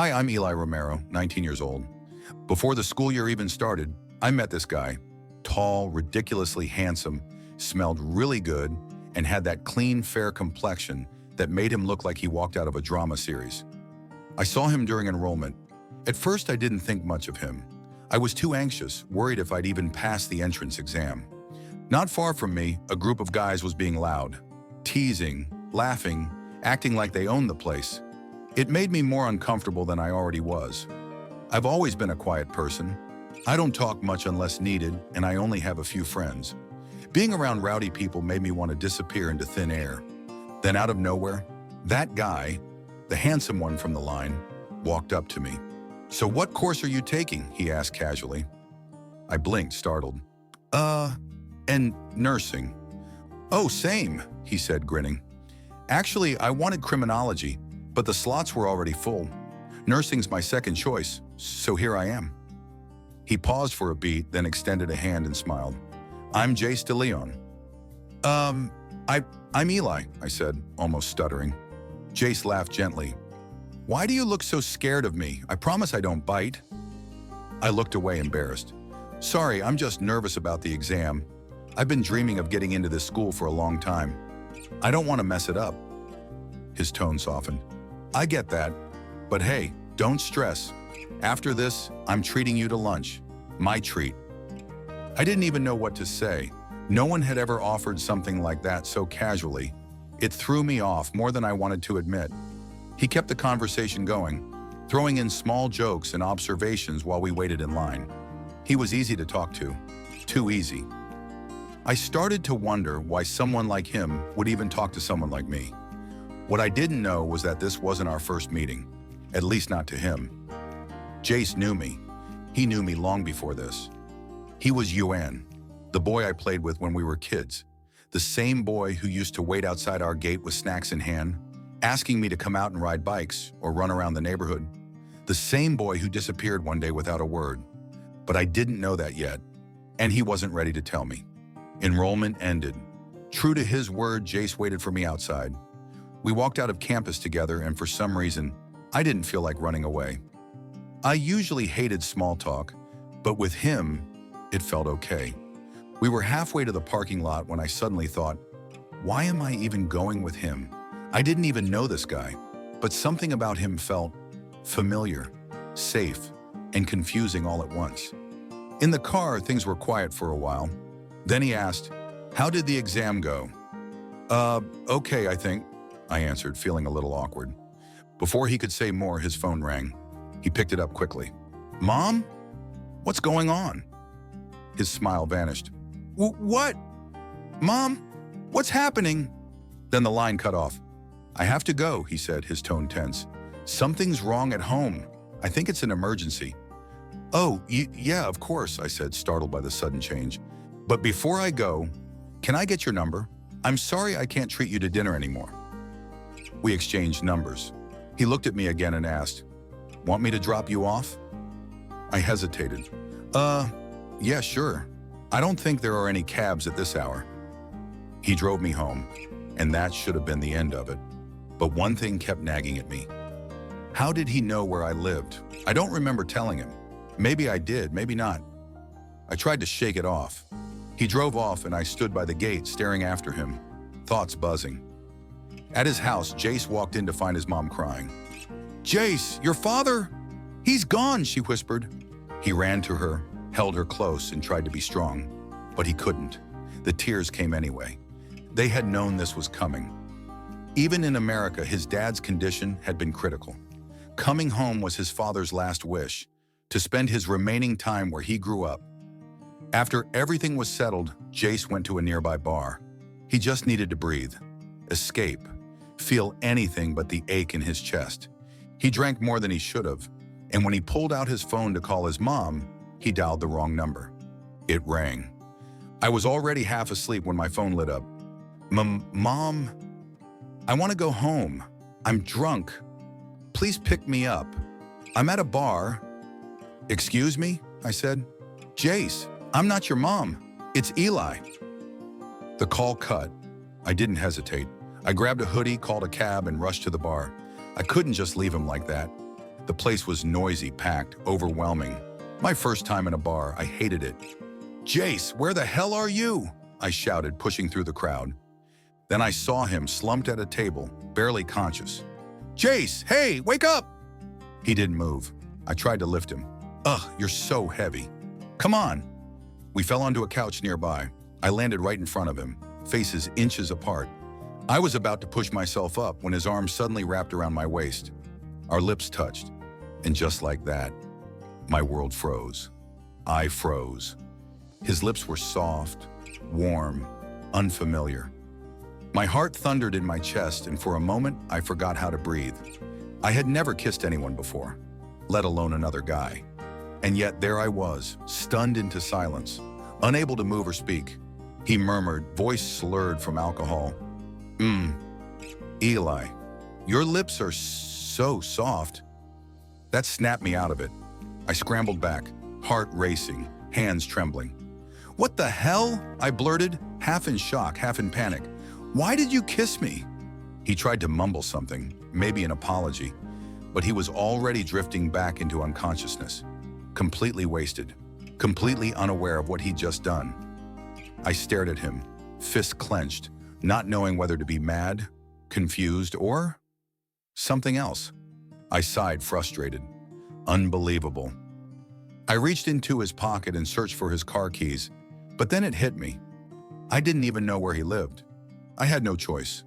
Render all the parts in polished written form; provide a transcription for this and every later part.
Hi, I'm Eli Romero, 19 years old. Before the school year even started, I met this guy. Tall, ridiculously handsome, smelled really good, and had that clean, fair complexion that made him look like he walked out of a drama series. I saw him during enrollment. At first, I didn't think much of him. I was too anxious, worried if I'd even pass the entrance exam. Not far from me, a group of guys was being loud, teasing, laughing, acting like they owned the place. It made me more uncomfortable than I already was. I've always been a quiet person. I don't talk much unless needed, and I only have a few friends. Being around rowdy people made me want to disappear into thin air. Then out of nowhere, that guy, the handsome one from the line, walked up to me. "So what course are you taking?" he asked casually. I blinked, startled. And nursing." "Oh, same," he said, grinning. "Actually, I wanted criminology, but the slots were already full. Nursing's my second choice, so here I am." He paused for a beat, then extended a hand and smiled. "I'm Jace de Leon." I'm Eli," I said, almost stuttering. Jace laughed gently. "Why do you look so scared of me? I promise I don't bite." I looked away, embarrassed. "Sorry, I'm just nervous about the exam. I've been dreaming of getting into this school for a long time. I don't want to mess it up." His tone softened. "I get that, but hey, don't stress. After this, I'm treating you to lunch. My treat." I didn't even know what to say. No one had ever offered something like that so casually. It threw me off more than I wanted to admit. He kept the conversation going, throwing in small jokes and observations while we waited in line. He was easy to talk to. Too easy. I started to wonder why someone like him would even talk to someone like me. What I didn't know was that this wasn't our first meeting, at least not to him. Jace knew me. He knew me long before this. He was Yuan, the boy I played with when we were kids, the same boy who used to wait outside our gate with snacks in hand, asking me to come out and ride bikes or run around the neighborhood. The same boy who disappeared one day without a word. But I didn't know that yet, and he wasn't ready to tell me. Enrollment ended. True to his word, Jace waited for me outside. We walked out of campus together, and for some reason, I didn't feel like running away. I usually hated small talk, but with him, it felt okay. We were halfway to the parking lot when I suddenly thought, why am I even going with him? I didn't even know this guy, but something about him felt familiar, safe, and confusing all at once. In the car, things were quiet for a while. Then he asked, "How did the exam go?" Okay, I think," I answered, feeling a little awkward. Before he could say more, his phone rang. He picked it up quickly. "Mom? What's going on?" His smile vanished. What? Mom? What's happening?" Then the line cut off. "I have to go," he said, his tone tense. "Something's wrong at home. I think it's an emergency." "Oh, yeah, of course," I said, startled by the sudden change. "But before I go, can I get your number? I'm sorry I can't treat you to dinner anymore." We exchanged numbers. He looked at me again and asked, "Want me to drop you off?" I hesitated. Yeah, sure. I don't think there are any cabs at this hour." He drove me home, and that should have been the end of it. But one thing kept nagging at me. How did he know where I lived? I don't remember telling him. Maybe I did, maybe not. I tried to shake it off. He drove off, and I stood by the gate staring after him, thoughts buzzing. At his house, Jace walked in to find his mom crying. "Jace, your father? He's gone," she whispered. He ran to her, held her close, and tried to be strong, but he couldn't. The tears came anyway. They had known this was coming. Even in America, his dad's condition had been critical. Coming home was his father's last wish, to spend his remaining time where he grew up. After everything was settled, Jace went to a nearby bar. He just needed to breathe, escape, feel anything but the ache in his chest. He drank more than he should have, and when he pulled out his phone to call his mom, he dialed the wrong number. It rang. I was already half asleep when my phone lit up. Mom, I want to go home. I'm drunk. Please pick me up. I'm at a bar." "Excuse me?" I said. "Jace, I'm not your mom. It's Eli." The call cut. I didn't hesitate. I grabbed a hoodie, called a cab, and rushed to the bar. I couldn't just leave him like that. The place was noisy, packed, overwhelming. My first time in a bar, I hated it. "Jace, where the hell are you?" I shouted, pushing through the crowd. Then I saw him slumped at a table, barely conscious. "Jace, hey, wake up!" He didn't move. I tried to lift him. "Ugh, you're so heavy. Come on." We fell onto a couch nearby. I landed right in front of him, faces inches apart. I was about to push myself up when his arm suddenly wrapped around my waist. Our lips touched, and just like that, my world froze. I froze. His lips were soft, warm, unfamiliar. My heart thundered in my chest, and for a moment, I forgot how to breathe. I had never kissed anyone before, let alone another guy. And yet there I was, stunned into silence, unable to move or speak. He murmured, voice slurred from alcohol. Eli, your lips are so soft." That snapped me out of it. I scrambled back, heart racing, hands trembling. "What the hell?" I blurted, half in shock, half in panic. "Why did you kiss me?" He tried to mumble something, maybe an apology, but he was already drifting back into unconsciousness, completely wasted, completely unaware of what he'd just done. I stared at him, fists clenched, not knowing whether to be mad, confused, or something else. I sighed, frustrated. Unbelievable. I reached into his pocket and searched for his car keys, but then it hit me. I didn't even know where he lived. I had no choice.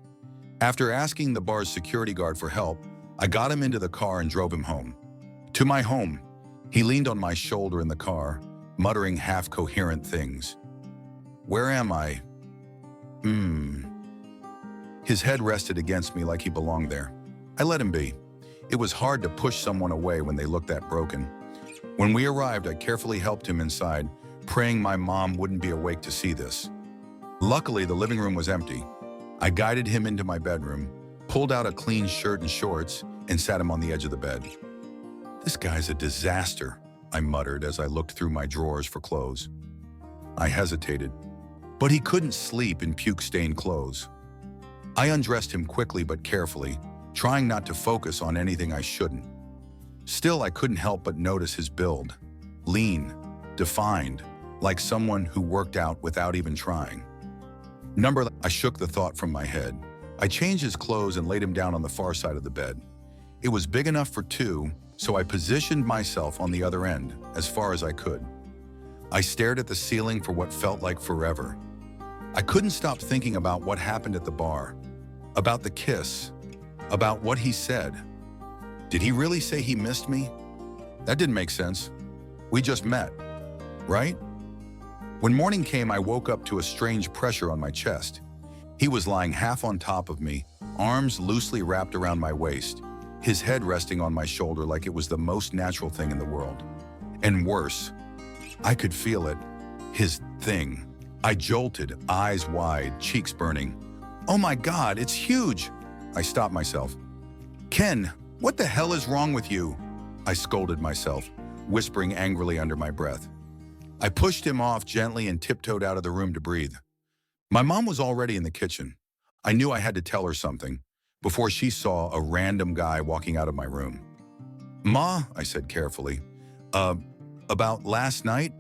After asking the bar's security guard for help, I got him into the car and drove him home. To my home. He leaned on my shoulder in the car, muttering half-coherent things. "Where am I?" His head rested against me like he belonged there. I let him be. It was hard to push someone away when they looked that broken. When we arrived, I carefully helped him inside, praying my mom wouldn't be awake to see this. Luckily, the living room was empty. I guided him into my bedroom, pulled out a clean shirt and shorts, and sat him on the edge of the bed. "This guy's a disaster," I muttered as I looked through my drawers for clothes. I hesitated, but he couldn't sleep in puke-stained clothes. I undressed him quickly but carefully, trying not to focus on anything I shouldn't. Still, I couldn't help but notice his build. Lean, defined, like someone who worked out without even trying. I shook the thought from my head. I changed his clothes and laid him down on the far side of the bed. It was big enough for two, so I positioned myself on the other end, as far as I could. I stared at the ceiling for what felt like forever. I couldn't stop thinking about what happened at the bar, about the kiss, about what he said. Did he really say he missed me? That didn't make sense. We just met, right? When morning came, I woke up to a strange pressure on my chest. He was lying half on top of me, arms loosely wrapped around my waist, his head resting on my shoulder like it was the most natural thing in the world. And worse, I could feel it, his thing. I jolted, eyes wide, cheeks burning. "Oh my God, it's huge!" I stopped myself. "Ken, what the hell is wrong with you?" I scolded myself, whispering angrily under my breath. I pushed him off gently and tiptoed out of the room to breathe. My mom was already in the kitchen. I knew I had to tell her something before she saw a random guy walking out of my room. "Ma," I said carefully, about last night?"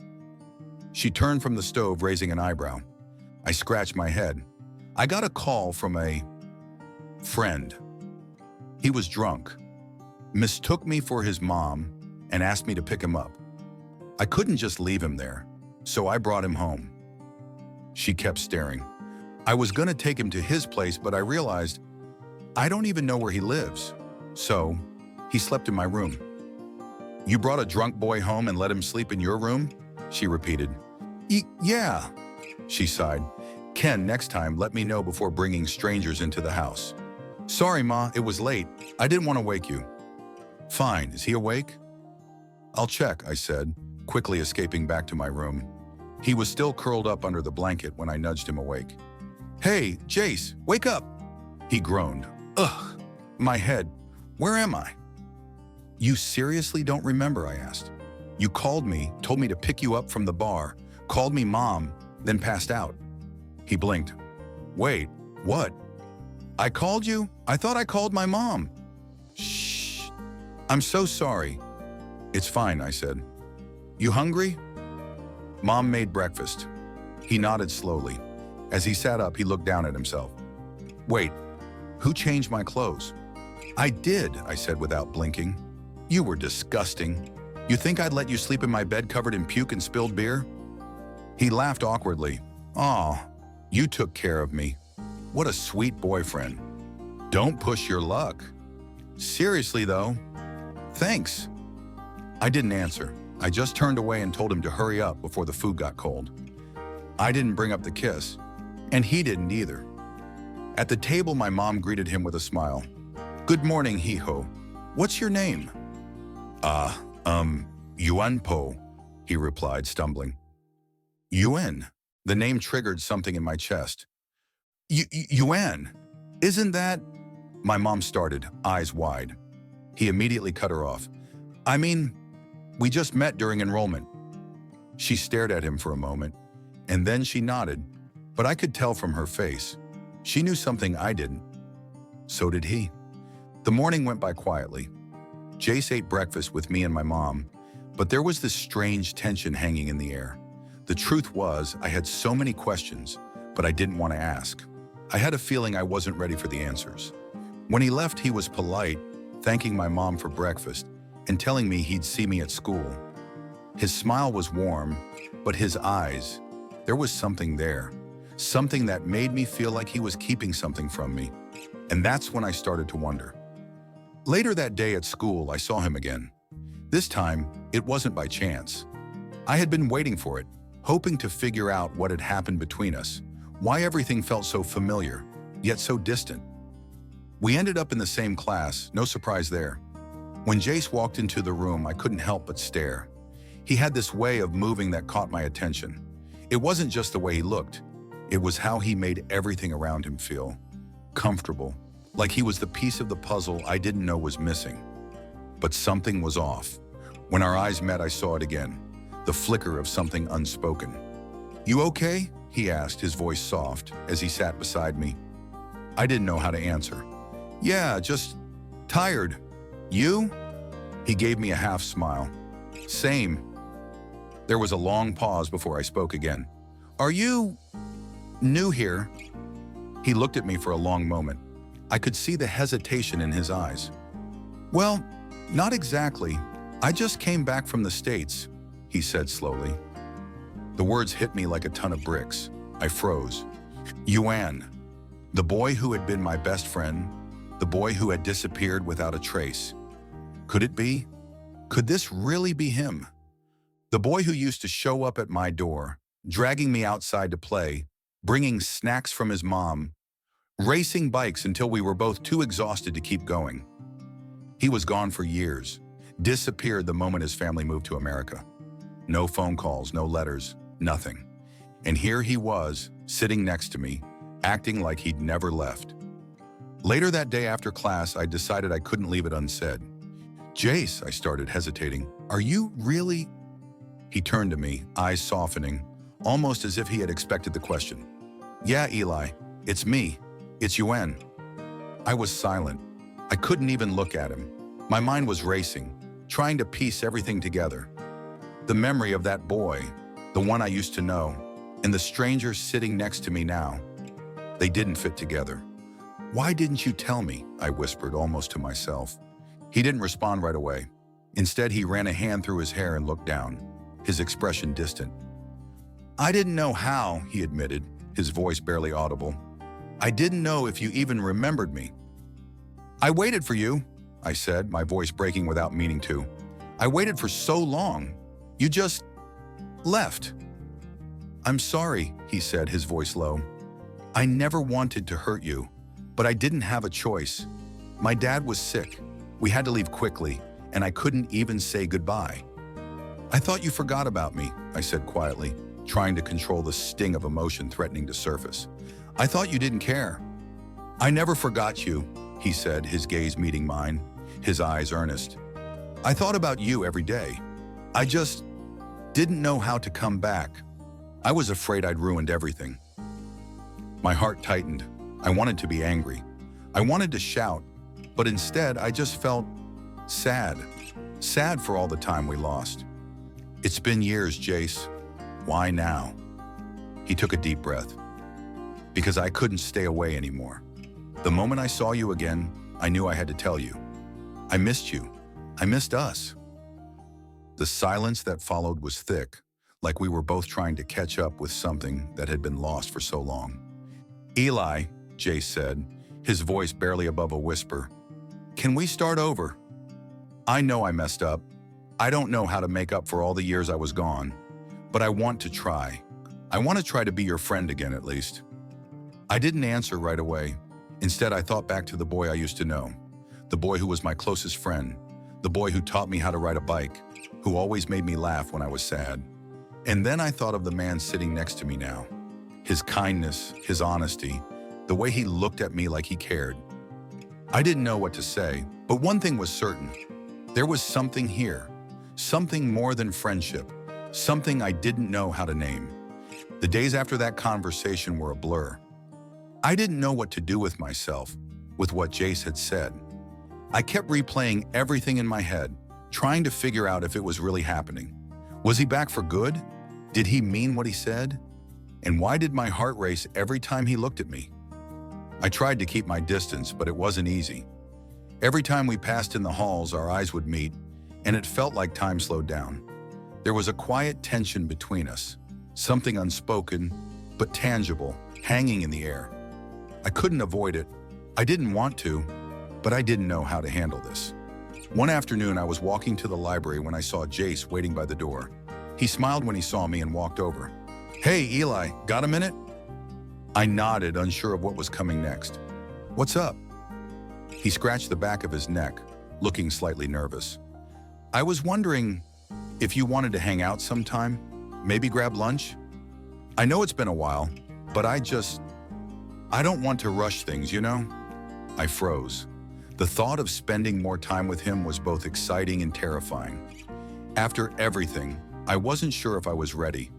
She turned from the stove, raising an eyebrow. I scratched my head. "I got a call from a friend. He was drunk, mistook me for his mom, and asked me to pick him up. I couldn't just leave him there, so I brought him home." She kept staring. "I was gonna take him to his place, but I realized I don't even know where he lives. So, he slept in my room." "You brought a drunk boy home and let him sleep in your room?" she repeated. Yeah, she sighed. "Ken, next time, let me know before bringing strangers into the house." "Sorry, Ma, it was late. I didn't want to wake you." "Fine, is he awake?" "I'll check," I said, quickly escaping back to my room. He was still curled up under the blanket when I nudged him awake. "Hey, Jace, wake up!" He groaned. "Ugh, my head. Where am I?" "You seriously don't remember?" I asked. "You called me, told me to pick you up from the bar, called me Mom, then passed out." He blinked. "Wait, what? I called you? I thought I called my mom." "Shh." I'm so sorry. It's fine, I said. You hungry? Mom made breakfast. He nodded slowly. As he sat up, he looked down at himself. Wait, who changed my clothes? I did, I said without blinking. You were disgusting. You think I'd let you sleep in my bed covered in puke and spilled beer? He laughed awkwardly. Aw, you took care of me. What a sweet boyfriend. Don't push your luck. Seriously though, thanks. I didn't answer. I just turned away and told him to hurry up before the food got cold. I didn't bring up the kiss, and he didn't either. At the table, my mom greeted him with a smile. Good morning, Hiho. What's your name? Yuan Po, he replied, stumbling. Yuan. The name triggered something in my chest. Yuan, isn't that… My mom started, eyes wide. He immediately cut her off. I mean, we just met during enrollment. She stared at him for a moment, and then she nodded, but I could tell from her face. She knew something I didn't. So did he. The morning went by quietly. Jace ate breakfast with me and my mom, but there was this strange tension hanging in the air. The truth was, I had so many questions, but I didn't want to ask. I had a feeling I wasn't ready for the answers. When he left, he was polite, thanking my mom for breakfast and telling me he'd see me at school. His smile was warm, but his eyes, there was something there, something that made me feel like he was keeping something from me. And that's when I started to wonder. Later that day at school, I saw him again. This time, it wasn't by chance. I had been waiting for it, hoping to figure out what had happened between us, why everything felt so familiar, yet so distant. We ended up in the same class, no surprise there. When Jace walked into the room, I couldn't help but stare. He had this way of moving that caught my attention. It wasn't just the way he looked. It was how he made everything around him feel comfortable, like he was the piece of the puzzle I didn't know was missing. But something was off. When our eyes met, I saw it again, the flicker of something unspoken. You okay? He asked, his voice soft, as he sat beside me. I didn't know how to answer. Yeah, just tired. You? He gave me a half smile. Same. There was a long pause before I spoke again. Are you new here? He looked at me for a long moment. I could see the hesitation in his eyes. Well, not exactly. I just came back from the States, he said slowly. The words hit me like a ton of bricks. I froze. Yuan, the boy who had been my best friend, the boy who had disappeared without a trace. Could it be? Could this really be him? The boy who used to show up at my door, dragging me outside to play, bringing snacks from his mom, racing bikes until we were both too exhausted to keep going. He was gone for years, disappeared the moment his family moved to America. No phone calls, no letters, nothing. And here he was, sitting next to me, acting like he'd never left. Later that day after class, I decided I couldn't leave it unsaid. Jace, I started, hesitating. Are you really? He turned to me, eyes softening, almost as if he had expected the question. Yeah, Eli, it's me. It's Yuan. I was silent. I couldn't even look at him. My mind was racing, trying to piece everything together. The memory of that boy, the one I used to know, and the stranger sitting next to me now, they didn't fit together. Why didn't you tell me? I whispered, almost to myself. He didn't respond right away. Instead, he ran a hand through his hair and looked down, his expression distant. I didn't know how, he admitted, his voice barely audible. I didn't know if you even remembered me. I waited for you, I said, my voice breaking without meaning to. I waited for so long. You just left. I'm sorry, he said, his voice low. I never wanted to hurt you, but I didn't have a choice. My dad was sick. We had to leave quickly, and I couldn't even say goodbye. I thought you forgot about me, I said quietly, trying to control the sting of emotion threatening to surface. I thought you didn't care. I never forgot you, he said, his gaze meeting mine, his eyes earnest. I thought about you every day. I just didn't know how to come back. I was afraid I'd ruined everything. My heart tightened. I wanted to be angry. I wanted to shout, but instead I just felt Sad. Sad for all the time we lost. It's been years, Jace. Why now? He took a deep breath. Because I couldn't stay away anymore. The moment I saw you again, I knew I had to tell you. I missed you. I missed us. The silence that followed was thick, like we were both trying to catch up with something that had been lost for so long. Eli, Jace said, his voice barely above a whisper, can we start over? I know I messed up. I don't know how to make up for all the years I was gone, but I want to try. I want to try to be your friend again, at least. I didn't answer right away. Instead, I thought back to the boy I used to know, the boy who was my closest friend, the boy who taught me how to ride a bike, who always made me laugh when I was sad. And then I thought of the man sitting next to me now, his kindness, his honesty, the way he looked at me like he cared. I didn't know what to say, but one thing was certain. There was something here, something more than friendship, something I didn't know how to name. The days after that conversation were a blur. I didn't know what to do with myself, with what Jace had said. I kept replaying everything in my head, trying to figure out if it was really happening. Was he back for good? Did he mean what he said? And why did my heart race every time he looked at me? I tried to keep my distance, but it wasn't easy. Every time we passed in the halls, our eyes would meet, and it felt like time slowed down. There was a quiet tension between us, something unspoken, but tangible, hanging in the air. I couldn't avoid it. I didn't want to, but I didn't know how to handle this. One afternoon, I was walking to the library when I saw Jace waiting by the door. He smiled when he saw me and walked over. Hey, Eli, got a minute? I nodded, unsure of what was coming next. What's up? He scratched the back of his neck, looking slightly nervous. I was wondering if you wanted to hang out sometime, maybe grab lunch? I know it's been a while, but I don't want to rush things, you know? I froze. The thought of spending more time with him was both exciting and terrifying. After everything, I wasn't sure if I was ready.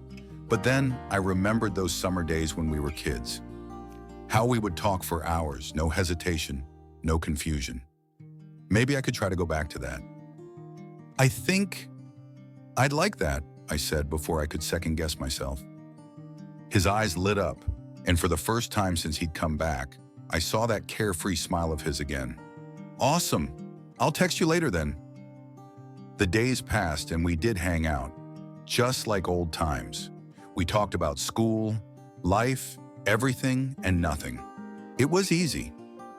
But then I remembered those summer days when we were kids. How we would talk for hours, no hesitation, no confusion. Maybe I could try to go back to that. I think I'd like that, I said before I could second-guess myself. His eyes lit up, and for the first time since he'd come back, I saw that carefree smile of his again. Awesome. I'll text you later then. The days passed and we did hang out, just like old times. We talked about school, life, everything and nothing. It was easy,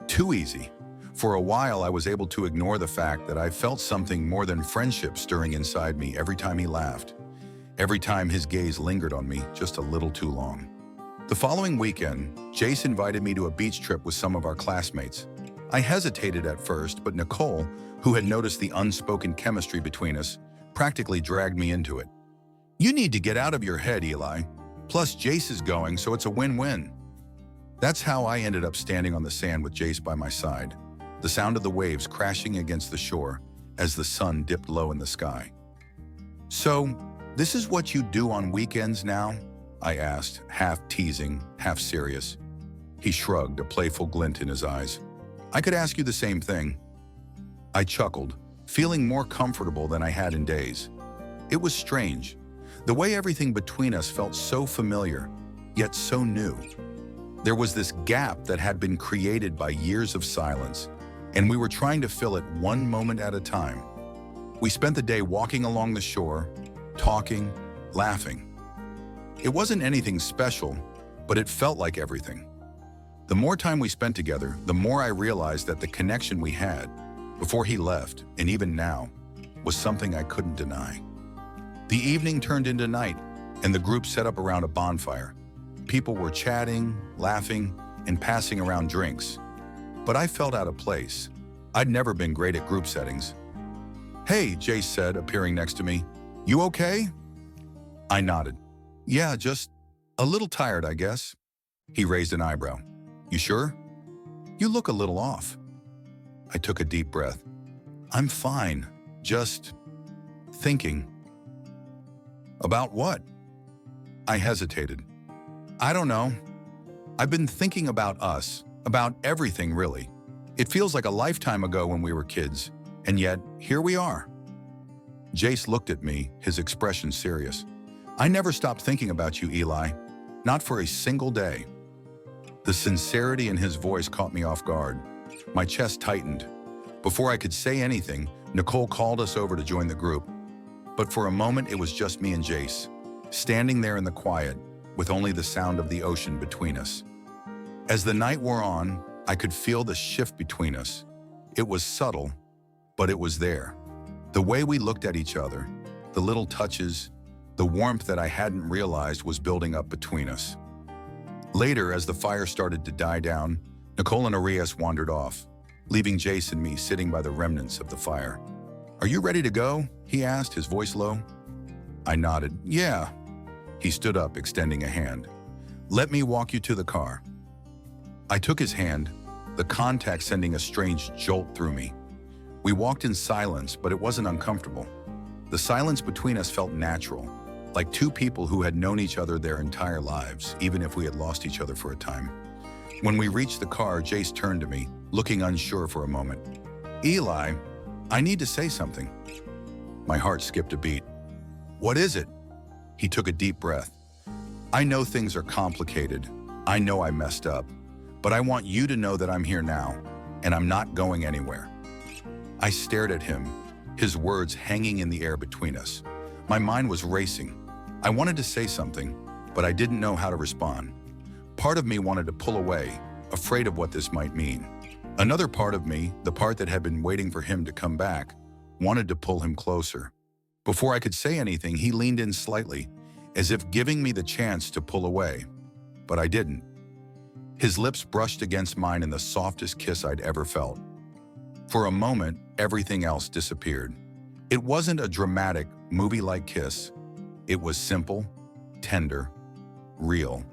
too easy. For a while, I was able to ignore the fact that I felt something more than friendship stirring inside me every time he laughed, every time his gaze lingered on me just a little too long. The following weekend, Jace invited me to a beach trip with some of our classmates. I hesitated at first, but Nicole, who had noticed the unspoken chemistry between us, practically dragged me into it. You need to get out of your head, Eli. Plus, Jace is going, so it's a win-win. That's how I ended up standing on the sand with Jace by my side, the sound of the waves crashing against the shore as the sun dipped low in the sky. So, this is what you do on weekends now? I asked, half teasing, half serious. He shrugged, a playful glint in his eyes. I could ask you the same thing. I chuckled, feeling more comfortable than I had in days. It was strange. The way everything between us felt so familiar, yet so new. There was this gap that had been created by years of silence, and we were trying to fill it one moment at a time. We spent the day walking along the shore, talking, laughing. It wasn't anything special, but it felt like everything. The more time we spent together, the more I realized that the connection we had, before he left, and even now, was something I couldn't deny. The evening turned into night, and the group set up around a bonfire. People were chatting, laughing, and passing around drinks. But I felt out of place. I'd never been great at group settings. Hey, Jace said, appearing next to me. You okay? I nodded. Yeah, just a little tired, I guess. He raised an eyebrow. You sure? You look a little off. I took a deep breath. I'm fine, just thinking. About what? I hesitated. I don't know. I've been thinking about us, about everything really. It feels like a lifetime ago when we were kids, And yet, here we are. Jace looked at me, his expression serious. I never stopped thinking about you, Eli. Not for a single day. The sincerity in his voice caught me off guard. My chest tightened. Before I could say anything, Nicole called us over to join the group. But for a moment, it was just me and Jace, standing there in the quiet, with only the sound of the ocean between us. As the night wore on, I could feel the shift between us. It was subtle, but it was there. The way we looked at each other, the little touches, the warmth that I hadn't realized was building up between us. Later, as the fire started to die down, Nicole and Arias wandered off, leaving Jace and me sitting by the remnants of the fire. "Are you ready to go?" he asked, his voice low. I nodded. "Yeah." He stood up, extending a hand. "Let me walk you to the car." I took his hand, the contact sending a strange jolt through me. We walked in silence, but it wasn't uncomfortable. The silence between us felt natural, like two people who had known each other their entire lives, even if we had lost each other for a time. When we reached the car, Jace turned to me, looking unsure for a moment. "Eli, I need to say something." My heart skipped a beat. "What is it?" He took a deep breath. "I know things are complicated. I know I messed up. But I want you to know that I'm here now, and I'm not going anywhere." I stared at him, his words hanging in the air between us. My mind was racing. I wanted to say something, but I didn't know how to respond. Part of me wanted to pull away, afraid of what this might mean. Another part of me, the part that had been waiting for him to come back, wanted to pull him closer. Before I could say anything, he leaned in slightly, as if giving me the chance to pull away. But I didn't. His lips brushed against mine in the softest kiss I'd ever felt. For a moment, everything else disappeared. It wasn't a dramatic, movie-like kiss. It was simple, tender, real.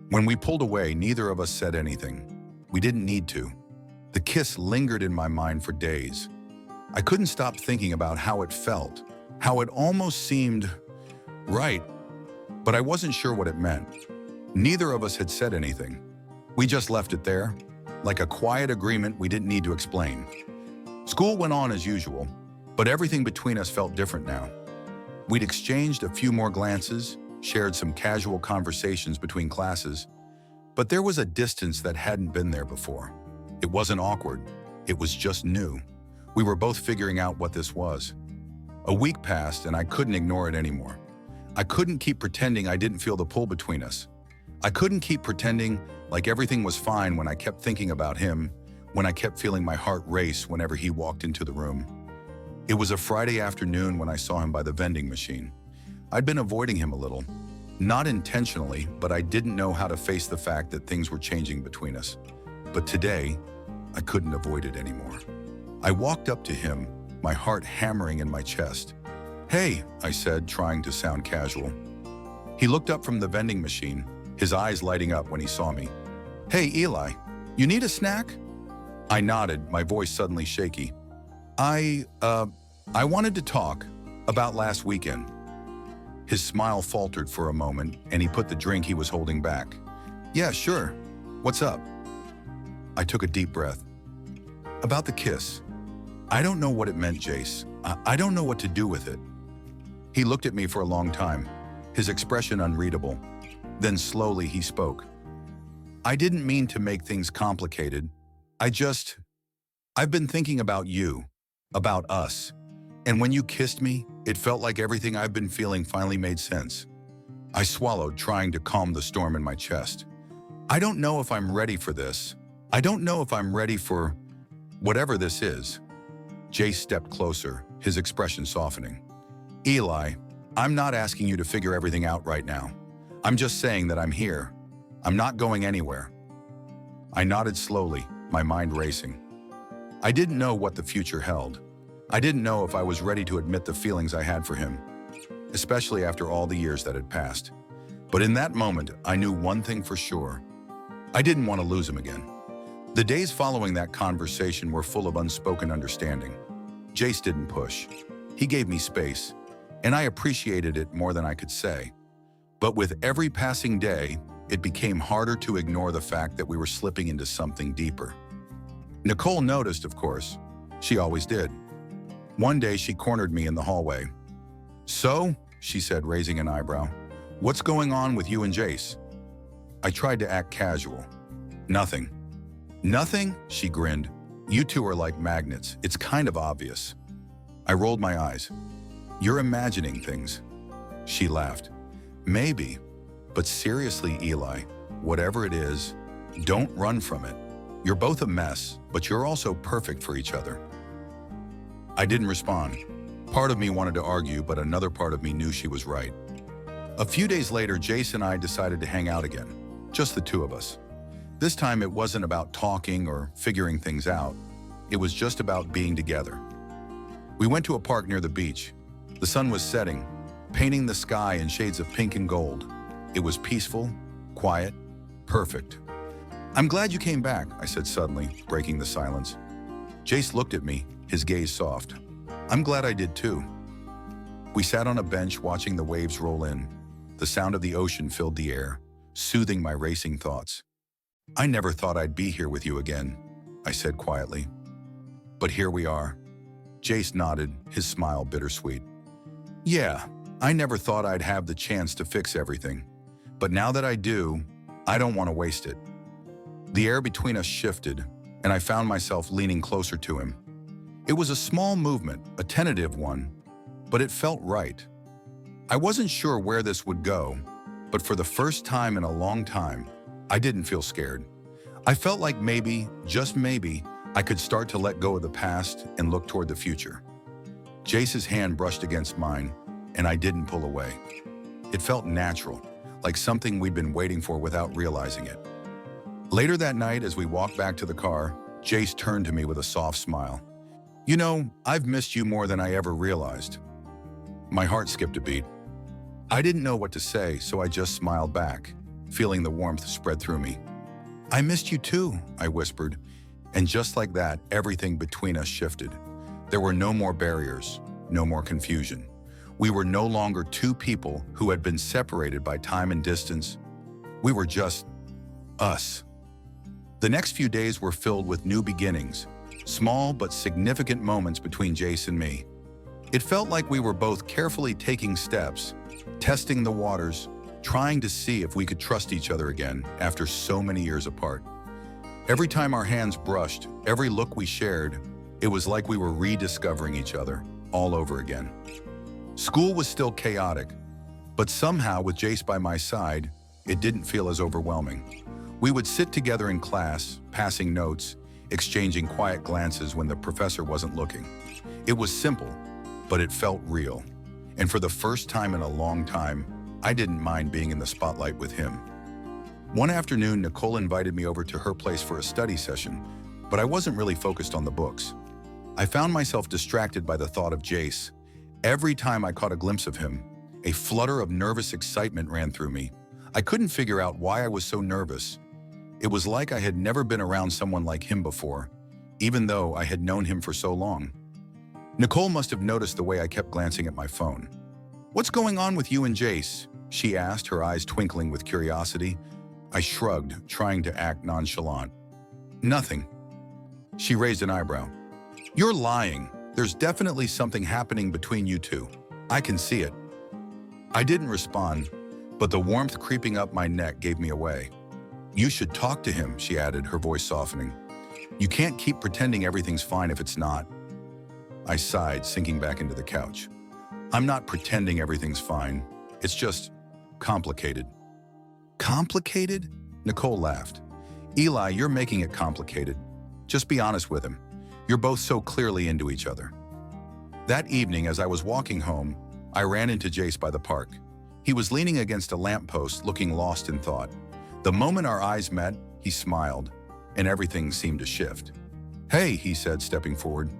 When we pulled away, neither of us said anything. We didn't need to. The kiss lingered in my mind for days. I couldn't stop thinking about how it felt, how it almost seemed right, but I wasn't sure what it meant. Neither of us had said anything. We just left it there, like a quiet agreement we didn't need to explain. School went on as usual, but everything between us felt different now. We'd exchanged a few more glances, shared some casual conversations between classes, but there was a distance that hadn't been there before. It wasn't awkward, it was just new. We were both figuring out what this was. A week passed and I couldn't ignore it anymore. I couldn't keep pretending I didn't feel the pull between us. I couldn't keep pretending like everything was fine when I kept thinking about him, when I kept feeling my heart race whenever he walked into the room. It was a Friday afternoon when I saw him by the vending machine. I'd been avoiding him a little. Not intentionally, but I didn't know how to face the fact that things were changing between us. But today, I couldn't avoid it anymore. I walked up to him, my heart hammering in my chest. "Hey," I said, trying to sound casual. He looked up from the vending machine, his eyes lighting up when he saw me. "Hey, Eli, you need a snack?" I nodded, my voice suddenly shaky. I wanted to talk about last weekend." His smile faltered for a moment, and he put the drink he was holding back. "Yeah, sure. What's up?" I took a deep breath. "About the kiss. I don't know what it meant, Jace. I don't know what to do with it." He looked at me for a long time, his expression unreadable. Then slowly he spoke. "I didn't mean to make things complicated. I've been thinking about you, about us. And when you kissed me, it felt like everything I've been feeling finally made sense." I swallowed, trying to calm the storm in my chest. "I don't know if I'm ready for this. I don't know if I'm ready for whatever this is." Jace stepped closer, his expression softening. "Eli, I'm not asking you to figure everything out right now. I'm just saying that I'm here. I'm not going anywhere." I nodded slowly, my mind racing. I didn't know what the future held. I didn't know if I was ready to admit the feelings I had for him, especially after all the years that had passed. But in that moment, I knew one thing for sure. I didn't want to lose him again. The days following that conversation were full of unspoken understanding. Jace didn't push. He gave me space, and I appreciated it more than I could say. But with every passing day, it became harder to ignore the fact that we were slipping into something deeper. Nicole noticed, of course. She always did. One day she cornered me in the hallway. "So," she said, raising an eyebrow, "what's going on with you and Jace?" I tried to act casual. "Nothing." "Nothing?" she grinned. "You two are like magnets. It's kind of obvious." I rolled my eyes. "You're imagining things." She laughed. "Maybe. But seriously, Eli, whatever it is, don't run from it. You're both a mess, but you're also perfect for each other." I didn't respond. Part of me wanted to argue, but another part of me knew she was right. A few days later, Jace and I decided to hang out again. Just the two of us. This time it wasn't about talking or figuring things out. It was just about being together. We went to a park near the beach. The sun was setting, painting the sky in shades of pink and gold. It was peaceful, quiet, perfect. "I'm glad you came back," I said suddenly, breaking the silence. Jace looked at me, his gaze soft. "I'm glad I did too." We sat on a bench watching the waves roll in. The sound of the ocean filled the air, soothing my racing thoughts. "I never thought I'd be here with you again," I said quietly. "But here we are." Jace nodded, his smile bittersweet. "Yeah, I never thought I'd have the chance to fix everything. But now that I do, I don't want to waste it." The air between us shifted, and I found myself leaning closer to him. It was a small movement, a tentative one, but it felt right. I wasn't sure where this would go, but for the first time in a long time, I didn't feel scared. I felt like maybe, just maybe, I could start to let go of the past and look toward the future. Jace's hand brushed against mine, and I didn't pull away. It felt natural, like something we'd been waiting for without realizing it. Later that night, as we walked back to the car, Jace turned to me with a soft smile. "You know, I've missed you more than I ever realized." My heart skipped a beat. I didn't know what to say, so I just smiled back, feeling the warmth spread through me. "I missed you too," I whispered, and just like that, everything between us shifted. There were no more barriers, no more confusion. We were no longer two people who had been separated by time and distance. We were just us. The next few days were filled with new beginnings, small but significant moments between Jace and me. It felt like we were both carefully taking steps, testing the waters, trying to see if we could trust each other again after so many years apart. Every time our hands brushed, every look we shared, it was like we were rediscovering each other all over again. School was still chaotic, but somehow with Jace by my side, it didn't feel as overwhelming. We would sit together in class, passing notes, exchanging quiet glances when the professor wasn't looking. It was simple, but it felt real. And for the first time in a long time, I didn't mind being in the spotlight with him. One afternoon, Nicole invited me over to her place for a study session, but I wasn't really focused on the books. I found myself distracted by the thought of Jace. Every time I caught a glimpse of him, a flutter of nervous excitement ran through me. I couldn't figure out why I was so nervous. It was like I had never been around someone like him before, even though I had known him for so long. Nicole must have noticed the way I kept glancing at my phone. "What's going on with you and Jace?" she asked, her eyes twinkling with curiosity. I shrugged, trying to act nonchalant. "Nothing." She raised an eyebrow. "You're lying. There's definitely something happening between you two. I can see it." I didn't respond, but the warmth creeping up my neck gave me away. "You should talk to him," she added, her voice softening. "You can't keep pretending everything's fine if it's not." I sighed, sinking back into the couch. "I'm not pretending everything's fine. It's just complicated." "Complicated?" Nicole laughed. "Eli, you're making it complicated. Just be honest with him. You're both so clearly into each other." That evening, as I was walking home, I ran into Jace by the park. He was leaning against a lamppost, looking lost in thought. The moment our eyes met, he smiled, and everything seemed to shift. "Hey," he said, stepping forward.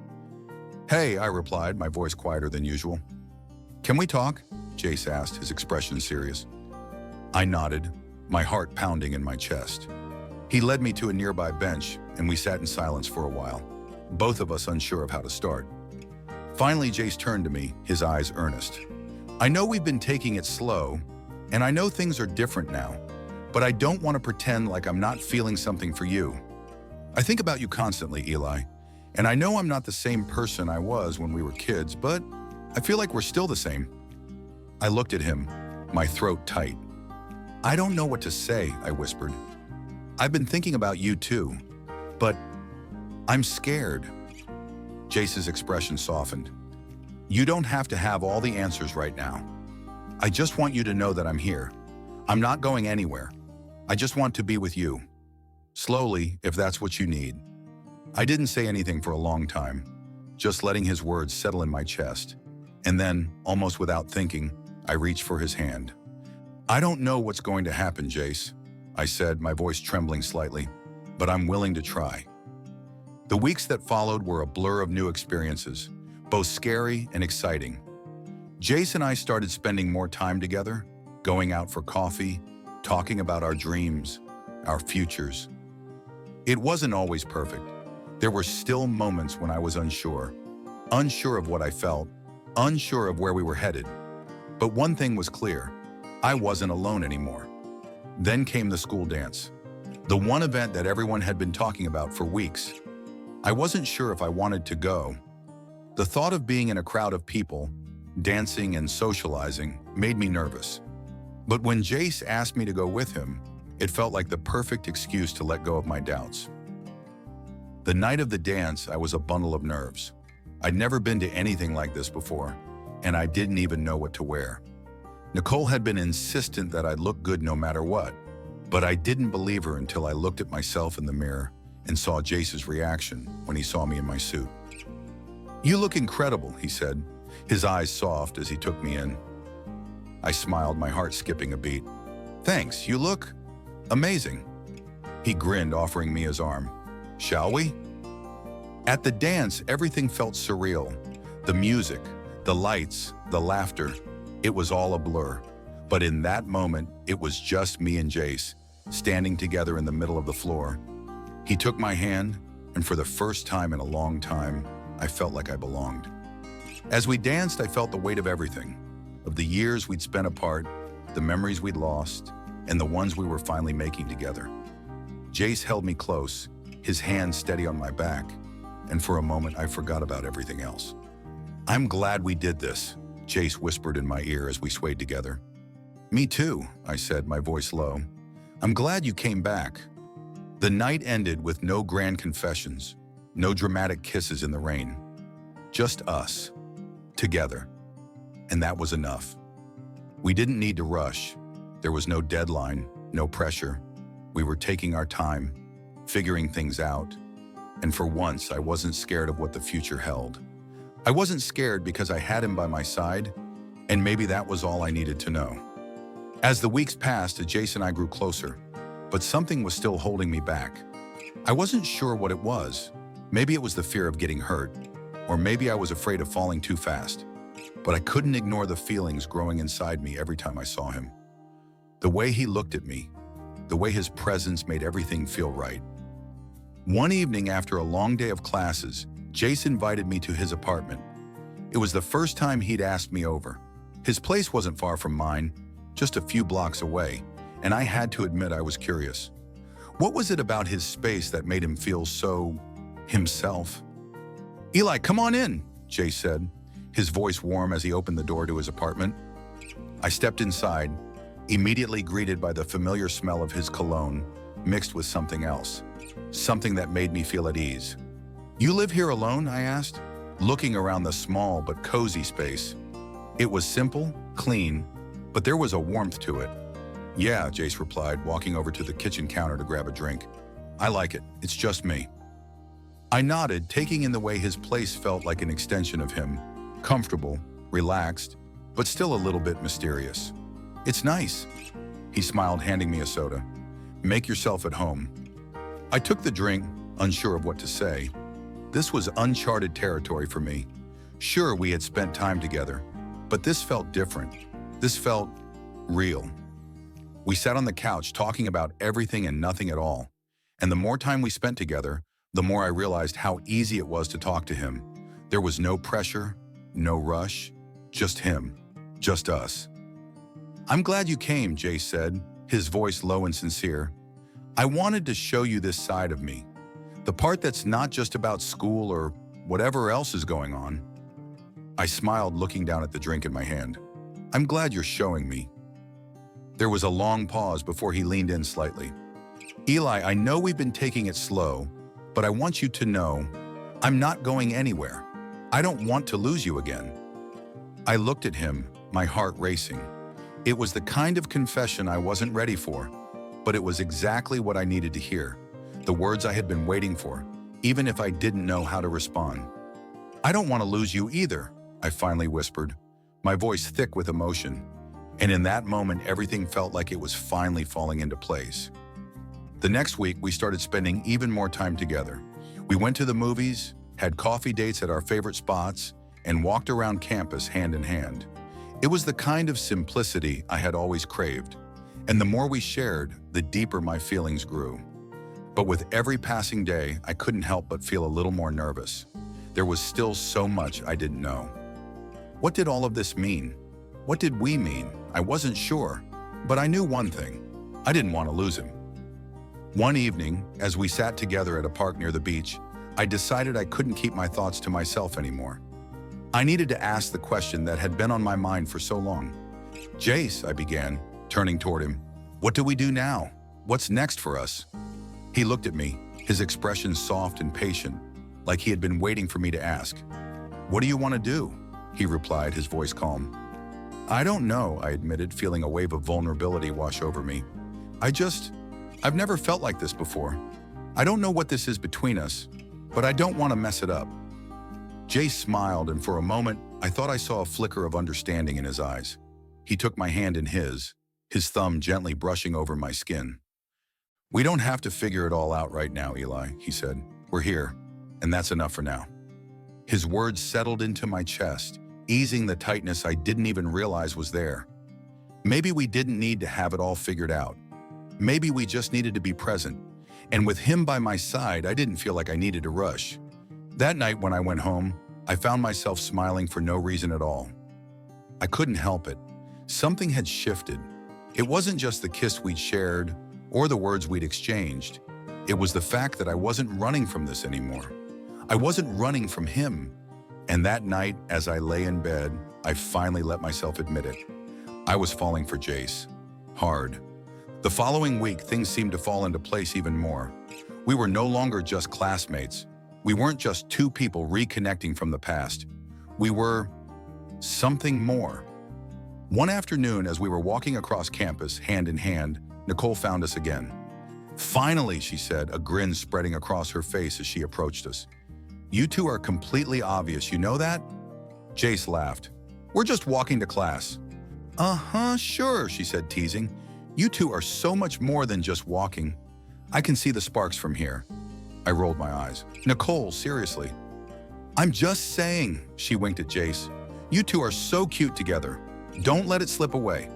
"Hey," I replied, my voice quieter than usual. "Can we talk?" Jace asked, his expression serious. I nodded, my heart pounding in my chest. He led me to a nearby bench, and we sat in silence for a while, both of us unsure of how to start. Finally, Jace turned to me, his eyes earnest. "I know we've been taking it slow, and I know things are different now, but I don't want to pretend like I'm not feeling something for you. I think about you constantly, Eli. And I know I'm not the same person I was when we were kids, but I feel like we're still the same. I looked at him, my throat tight. I don't know what to say, I whispered. I've been thinking about you too, but I'm scared. Jace's expression softened. You don't have to have all the answers right now. I just want you to know that I'm here. I'm not going anywhere. I just want to be with you. Slowly, if that's what you need. I didn't say anything for a long time, just letting his words settle in my chest. And then, almost without thinking, I reached for his hand. I don't know what's going to happen, Jace, I said, my voice trembling slightly, but I'm willing to try. The weeks that followed were a blur of new experiences, both scary and exciting. Jace and I started spending more time together, going out for coffee, talking about our dreams, our futures. It wasn't always perfect. There were still moments when I was unsure of what I felt, unsure of where we were headed. But one thing was clear, I wasn't alone anymore. Then came the school dance, the one event that everyone had been talking about for weeks. I wasn't sure if I wanted to go. The thought of being in a crowd of people, dancing and socializing, made me nervous. But when Jace asked me to go with him, it felt like the perfect excuse to let go of my doubts. The night of the dance, I was a bundle of nerves. I'd never been to anything like this before, and I didn't even know what to wear. Nicole had been insistent that I'd look good no matter what, but I didn't believe her until I looked at myself in the mirror and saw Jace's reaction when he saw me in my suit. You look incredible, he said, his eyes soft as he took me in. I smiled, my heart skipping a beat. Thanks, you look amazing. He grinned, offering me his arm. Shall we? At the dance, everything felt surreal. The music, the lights, the laughter, it was all a blur. But in that moment, it was just me and Jace, standing together in the middle of the floor. He took my hand, and for the first time in a long time, I felt like I belonged. As we danced, I felt the weight of everything, of the years we'd spent apart, the memories we'd lost, and the ones we were finally making together. Jace held me close, his hand steady on my back, and for a moment I forgot about everything else. I'm glad we did this, Jace whispered in my ear as we swayed together. Me too, I said, my voice low. I'm glad you came back. The night ended with no grand confessions, no dramatic kisses in the rain. Just us, together. And that was enough. We didn't need to rush. There was no deadline, no pressure. We were taking our time, figuring things out. And for once, I wasn't scared of what the future held. I wasn't scared because I had him by my side, and maybe that was all I needed to know. As the weeks passed, Jace and I grew closer, but something was still holding me back. I wasn't sure what it was. Maybe it was the fear of getting hurt, or maybe I was afraid of falling too fast. But I couldn't ignore the feelings growing inside me every time I saw him. The way he looked at me, the way his presence made everything feel right. One evening after a long day of classes, Jace invited me to his apartment. It was the first time he'd asked me over. His place wasn't far from mine, just a few blocks away, and I had to admit I was curious. What was it about his space that made him feel so himself? Eli, come on in, Jace said, his voice warm as he opened the door to his apartment. I stepped inside, immediately greeted by the familiar smell of his cologne, mixed with something else, something that made me feel at ease. You live here alone? I asked, looking around the small but cozy space. It was simple, clean, but there was a warmth to it. Yeah, Jace replied, walking over to the kitchen counter to grab a drink. I like it. It's just me. I nodded, taking in the way his place felt like an extension of him. Comfortable, relaxed, but still a little bit mysterious. It's nice. He smiled, handing me a soda. Make yourself at home. I took the drink, unsure of what to say. This was uncharted territory for me. Sure, we had spent time together, but this felt different. This felt real. We sat on the couch talking about everything and nothing at all. And the more time we spent together, the more I realized how easy it was to talk to him. There was no pressure, no rush, just him, just us. I'm glad you came, Jace said, his voice low and sincere. I wanted to show you this side of me, The part that's not just about school or whatever else is going on. I smiled, looking down at the drink in my hand. I'm glad you're showing me. There was a long pause before he leaned in slightly. Eli, I know we've been taking it slow, but I want you to know I'm not going anywhere. I don't want to lose you again. I looked at him, my heart racing. It was the kind of confession I wasn't ready for, but it was exactly what I needed to hear, the words I had been waiting for, even if I didn't know how to respond. I don't want to lose you either, I finally whispered, my voice thick with emotion. And in that moment, everything felt like it was finally falling into place. The next week, we started spending even more time together. We went to the movies, had coffee dates at our favorite spots, and walked around campus hand in hand. It was the kind of simplicity I had always craved, and the more we shared, the deeper my feelings grew. But with every passing day, I couldn't help but feel a little more nervous. There was still so much I didn't know. What did all of this mean? What did we mean? I wasn't sure, but I knew one thing. I didn't want to lose him. One evening, as we sat together at a park near the beach, I decided I couldn't keep my thoughts to myself anymore. I needed to ask the question that had been on my mind for so long. Jace, I began, turning toward him. What do we do now? What's next for us? He looked at me, his expression soft and patient, like he had been waiting for me to ask. What do you want to do? He replied, his voice calm. I don't know, I admitted, feeling a wave of vulnerability wash over me. I've never felt like this before. I don't know what this is between us, but I don't want to mess it up. Jace smiled, and for a moment, I thought I saw a flicker of understanding in his eyes. He took my hand in his thumb gently brushing over my skin. We don't have to figure it all out right now, Eli, he said. We're here, and that's enough for now. His words settled into my chest, easing the tightness I didn't even realize was there. Maybe we didn't need to have it all figured out. Maybe we just needed to be present. And with him by my side, I didn't feel like I needed to rush. That night when I went home, I found myself smiling for no reason at all. I couldn't help it. Something had shifted. It wasn't just the kiss we'd shared or the words we'd exchanged. It was the fact that I wasn't running from this anymore. I wasn't running from him. And that night, as I lay in bed, I finally let myself admit it. I was falling for Jace. Hard. The following week, things seemed to fall into place even more. We were no longer just classmates. We weren't just two people reconnecting from the past. We were something more. One afternoon, as we were walking across campus, hand in hand, Nicole found us again. Finally, she said, a grin spreading across her face as she approached us. You two are completely obvious, you know that? Jace laughed. We're just walking to class. Sure, she said, teasing. You two are so much more than just walking. I can see the sparks from here. I rolled my eyes. Nicole, seriously. I'm just saying, she winked at Jace. You two are so cute together. Don't let it slip away.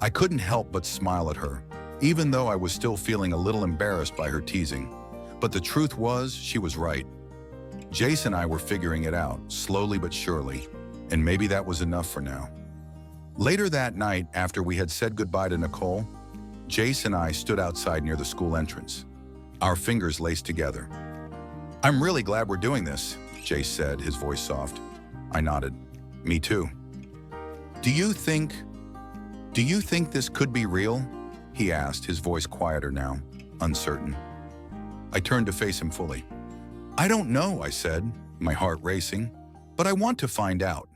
I couldn't help but smile at her, even though I was still feeling a little embarrassed by her teasing. But the truth was, she was right. Jace and I were figuring it out, slowly but surely, and maybe that was enough for now. Later that night, after we had said goodbye to Nicole, Jace and I stood outside near the school entrance, our fingers laced together. I'm really glad we're doing this, Jace said, his voice soft. I nodded. Me too. Do you think this could be real? He asked, his voice quieter now, uncertain. I turned to face him fully. I don't know, I said, my heart racing, but I want to find out.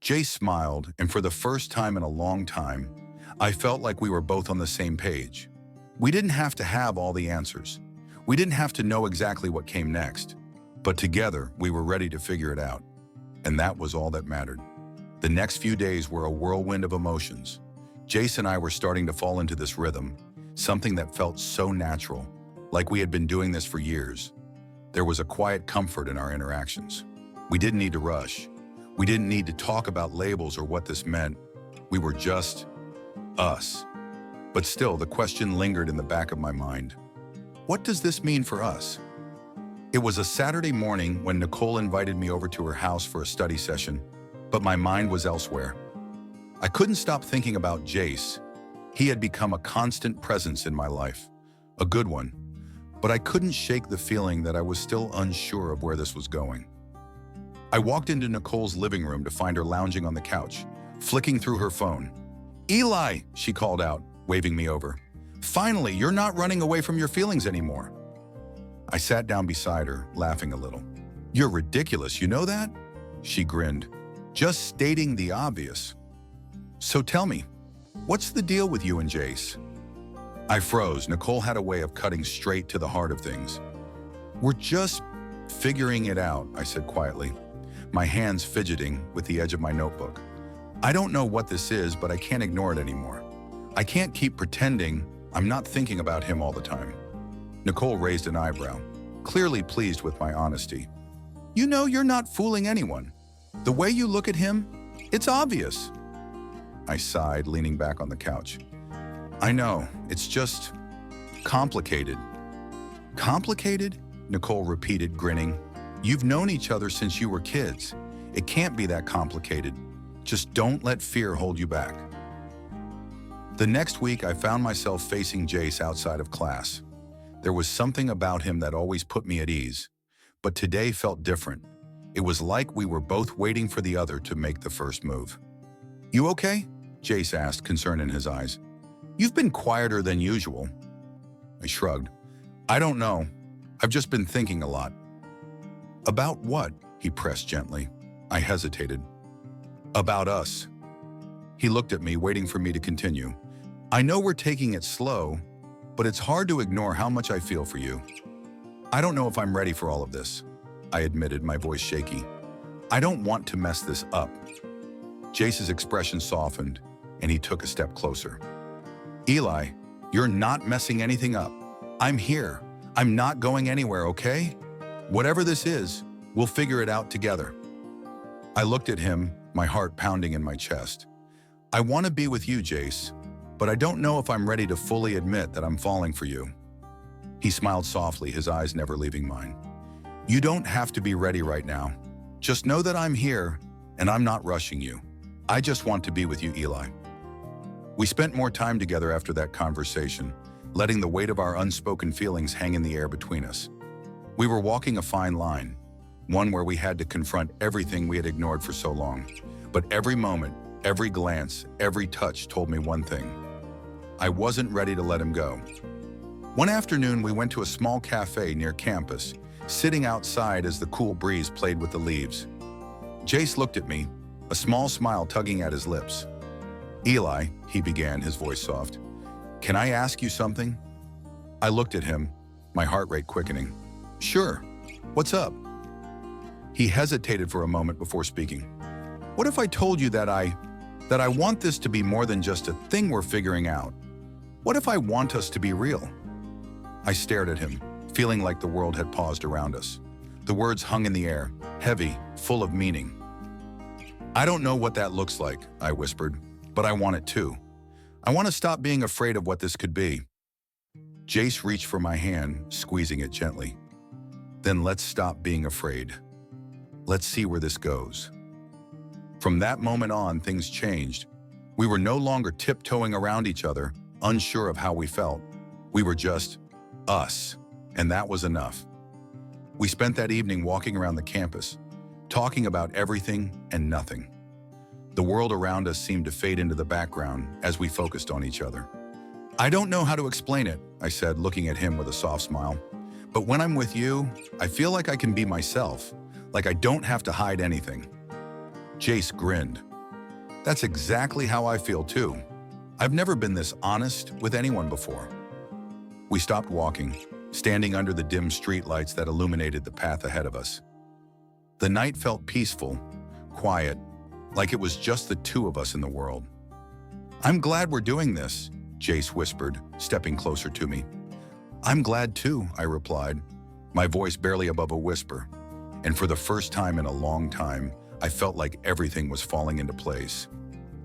Jace smiled, and for the first time in a long time, I felt like we were both on the same page. We didn't have to have all the answers. We didn't have to know exactly what came next. But together, we were ready to figure it out. And that was all that mattered. The next few days were a whirlwind of emotions. Jace and I were starting to fall into this rhythm, something that felt so natural, like we had been doing this for years. There was a quiet comfort in our interactions. We didn't need to rush. We didn't need to talk about labels or what this meant. We were just us. But still, the question lingered in the back of my mind. What does this mean for us? It was a Saturday morning when Nicole invited me over to her house for a study session, but my mind was elsewhere. I couldn't stop thinking about Jace. He had become a constant presence in my life, a good one. but I couldn't shake the feeling that I was still unsure of where this was going. I walked into Nicole's living room to find her lounging on the couch, flicking through her phone. "Eli," she called out, waving me over. "Finally, you're not running away from your feelings anymore." I sat down beside her, laughing a little. "You're ridiculous, you know that?" She grinned. "Just stating the obvious." "So tell me, what's the deal with you and Jace?" I froze. Nicole had a way of cutting straight to the heart of things. "We're just figuring it out," I said quietly, my hands fidgeting with the edge of my notebook. "I don't know what this is, but I can't ignore it anymore. I can't keep pretending I'm not thinking about him all the time." Nicole raised an eyebrow, clearly pleased with my honesty. "You know you're not fooling anyone. The way you look at him, it's obvious." I sighed, leaning back on the couch. "I know, it's just complicated." "Complicated?" Nicole repeated, grinning. "You've known each other since you were kids. It can't be that complicated. Just don't let fear hold you back." The next week, I found myself facing Jace outside of class. There was something about him that always put me at ease, but today felt different. It was like we were both waiting for the other to make the first move. "You okay?" Jace asked, concern in his eyes. "You've been quieter than usual." I shrugged. "I don't know. I've just been thinking a lot." "About what?" he pressed gently. I hesitated. "About us." He looked at me, waiting for me to continue. "I know we're taking it slow, but it's hard to ignore how much I feel for you." "I don't know if I'm ready for all of this," I admitted, my voice shaky. "I don't want to mess this up." Jace's expression softened, and he took a step closer. "Eli, you're not messing anything up. I'm here. I'm not going anywhere, okay? Whatever this is, we'll figure it out together." I looked at him, my heart pounding in my chest. "I want to be with you, Jace, but I don't know if I'm ready to fully admit that I'm falling for you." He smiled softly, his eyes never leaving mine. "You don't have to be ready right now. Just know that I'm here, and I'm not rushing you. I just want to be with you, Eli." We spent more time together after that conversation, letting the weight of our unspoken feelings hang in the air between us. We were walking a fine line, one where we had to confront everything we had ignored for so long. But every moment, every glance, every touch told me one thing. I wasn't ready to let him go. One afternoon, we went to a small cafe near campus, sitting outside as the cool breeze played with the leaves. Jace looked at me, a small smile tugging at his lips. "Eli," he began, his voice soft, "can I ask you something?" I looked at him, my heart rate quickening. "Sure. What's up?" He hesitated for a moment before speaking. "What if I told you that I want this to be more than just a thing we're figuring out? What if I want us to be real?" I stared at him, feeling like the world had paused around us. The words hung in the air, heavy, full of meaning. "I don't know what that looks like," I whispered, "but I want it too. I want to stop being afraid of what this could be." Jace reached for my hand, squeezing it gently. "Then let's stop being afraid. Let's see where this goes." From that moment on, things changed. We were no longer tiptoeing around each other, unsure of how we felt. We were just us, and that was enough. We spent that evening walking around the campus, talking about everything and nothing. The world around us seemed to fade into the background as we focused on each other. "I don't know how to explain it," I said, looking at him with a soft smile. "But when I'm with you, I feel like I can be myself, like I don't have to hide anything." Jace grinned. "That's exactly how I feel too. I've never been this honest with anyone before." We stopped walking, standing under the dim streetlights that illuminated the path ahead of us. The night felt peaceful, quiet, like it was just the two of us in the world. "I'm glad we're doing this," Jace whispered, stepping closer to me. "I'm glad too," I replied, my voice barely above a whisper. And for the first time in a long time, I felt like everything was falling into place.